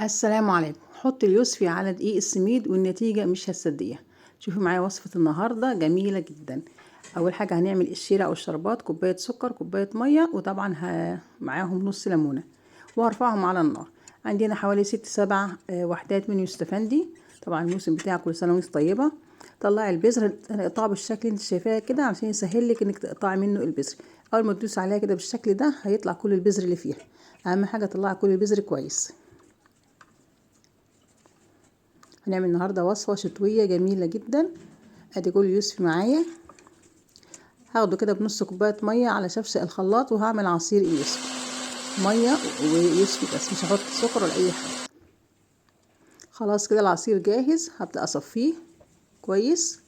السلام عليكم. حط اليوسفي على دقيق السميد والنتيجة مش هتصدقيها. شوفوا معايا وصفة النهاردة جميلة جدا. اول حاجة هنعمل الشيرة او الشربات، كوباية سكر، كوباية مية، وطبعا معاهم نص ليمونة، وهرفعهم على النار. عندنا حوالي 6 7 وحدات من يوستفندي. طبعا الموسم بتاعك كل سنة وانت طيبة. طلعي البذر، هنقطعه بالشكل اللي انت شايفاه كده عشان يسهل لك انك تقطعي منه البذر. اول ما تدوس عليها كده بالشكل ده هيطلع كل البذر اللي فيها. اهم حاجة تطلعي كل البذر كويس. هنعمل النهارده وصفه شتويه جميله جدا. ادي كل يوسفي معايا. هاخده كده بنص كوبايه ميه على شفشق الخلاط، وهعمل عصير يوسفي. ميه ويوسفي بس، مش هحط سكر ولا اي حاجه. خلاص كده العصير جاهز، هبدا اصفيه كويس.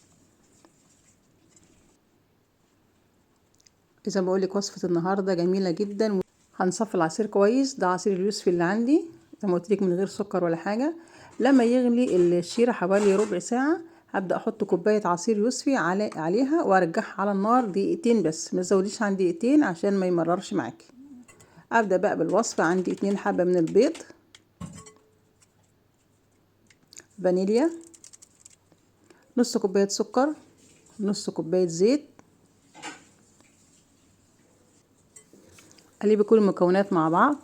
اذا بقولك وصفه النهارده جميله جدا. هنصفي العصير كويس، ده عصير اليوسفي اللي عندي زي ما قلت لك، من غير سكر ولا حاجه. لما يغلي الشيره حوالي ربع ساعه، هبدا احط كوبايه عصير يوسفي عليها وارجعها على النار دقيقتين بس، ما تزوديش عن دقيقتين عشان ما يمررش معاكي. ابدا بقى بالوصفه. عندي 2 حبه من البيض، فانيليا، نص كوبايه سكر، نص كوبايه زيت. قلبي كل المكونات مع بعض.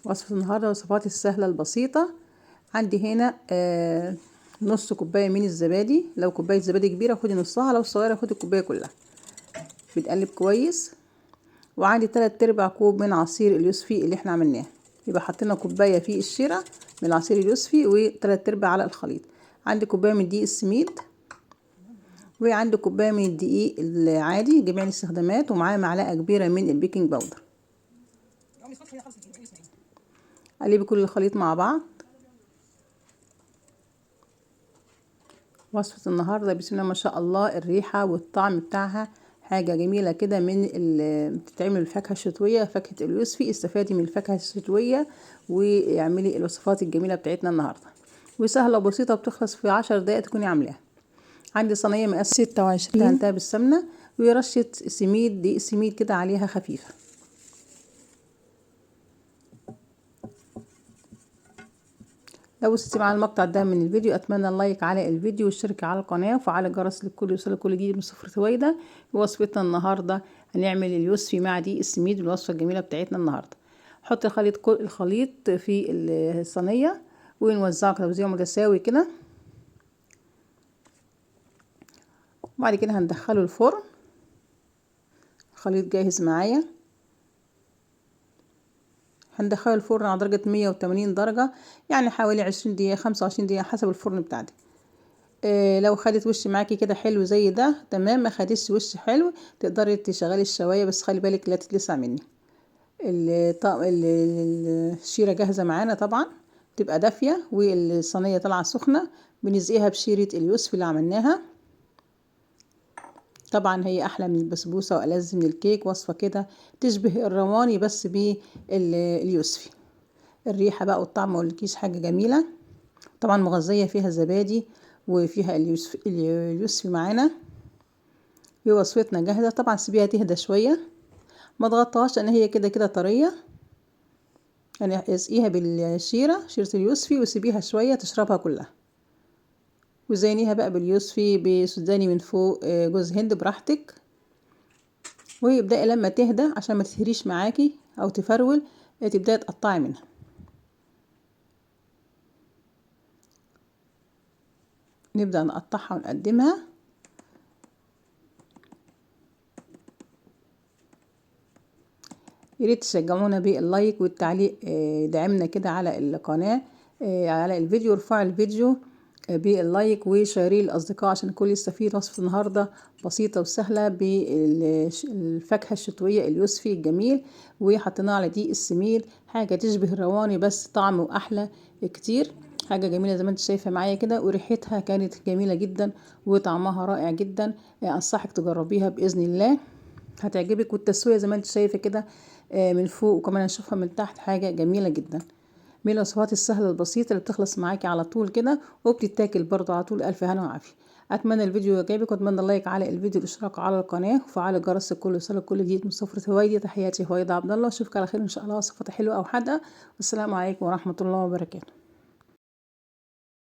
وصفة النهاردة وصفات السهلة البسيطة. عندي هنا نص كوباية من الزبادي. لو كوباية زبادي كبيرة خدي نصها، لو صغيرة خدي الكوباية كلها. بتقلب كويس. وعندي 3/4 كوب من عصير اليوسفي اللي احنا عملناه. يبقى حطينا كوباية في الشيرة من عصير اليوسفي، و3/4 على الخليط. عندي كوباية من دقيق السميد، وعندي كوباية من الدقيق العادي جميع الاستخدامات، ومعاه معلقة كبيرة من البيكنج باودر. قلبي كل الخليط مع بعض. وصفة النهاردة بسم الله ما شاء الله، الريحة والطعم بتاعها حاجة جميلة كده. من بتتعمل الفاكهة الشتوية، فاكهة اليوسفي. استفادي من الفاكهة الشتوية واعملي الوصفات الجميلة بتاعتنا النهاردة، وسهلة وبسيطة، بتخلص في 10 دقايق تكوني عاملاها. عندي صينية مقاس 26 دهنتها بالسمنة، ورشة سميد، دقيق سميد كده عليها خفيفة. لو وصلتي معانا المقطع ده من الفيديو، اتمنى اللايك على الفيديو والاشتراك على القناه وفعل الجرس للكل يوصل كل جديد من صفر فويده. وصفتنا النهارده هنعمل اليوسفي مع دقيق السميد، الوصفه الجميله بتاعتنا النهارده. حطي الخليط في الصينيه، ونوزعه توزيع متساوي كده. وبعد كده هندخله الفرن. الخليط جاهز معايا. هندخله الفرن على درجه 180 درجه، يعني حوالي 20 دقيقه 25 دقيقه حسب الفرن بتاعتك. لو خدت وش معاكي كده حلو زي ده تمام، ما خدتش وش حلو تقدري تشغلي الشوايه، بس خلي بالك لا تتلسع مني. الشيره جاهزه معانا طبعا، تبقى دافيه والصينيه طالعه سخنه. بنسقيها بشيره اليوسفي اللي عملناها. طبعا هي احلى من البسبوسه والذ من الكيك. وصفه كده تشبه الرواني بس باليوسفي. الريحه بقى والطعم والكيس حاجه جميله. طبعا مغذيه، فيها زبادي وفيها اليوسفي معانا. في وصفتنا جاهزة. طبعا سيبيها تهدى شوية، ما تغطاش لان هي كده كده طرية. يعني اسقيها بالشيرة، شيرة اليوسفي، وسيبيها شوية تشربها كلها. وزينيها بقى باليوسفي بسوداني من فوق، جوز هند براحتك. وابدأي لما تهدى عشان ما تهريش معاكي او تفرول، تبدأي تقطعي منها. نبدأ نقطعها ونقدمها. ياريت تشجعونا باللايك والتعليق، دعمنا كده على القناة، على الفيديو. ارفعوا الفيديو باللايك وشيريه للأصدقاء عشان الكل يستفيد. وصفة النهاردة بسيطة وسهلة بالفاكهة الشتوية اليوسفي الجميل، وحطيناه على دقيق السميد. حاجة تشبه الرواني بس طعم وأحلى كتير. حاجة جميلة زي ما انت شايفة معايا كده، وريحتها كانت جميلة جدا وطعمها رائع جدا. أنصحك تجربيها بإذن الله، هتعجبك. والتسوية زي ما انت شايفة كده من فوق، وكمان نشوفها من تحت، حاجة جميلة جدا. من الوصفات السهلة البسيطة اللي بتخلص معاكي على طول كده، وبتتاكل برضو على طول. ألف هنا وعافية. اتمنى الفيديو يعجبك، واتمنى اللايك على الفيديو، الاشتراك على القناه، وفعل الجرس لكل يوصلك كل جديد من سفرة هوايدي. تحياتي هويدا عبد الله، اشوفك على خير ان شاء الله وصفات حلوه او حادقه. والسلام عليكم ورحمه الله وبركاته.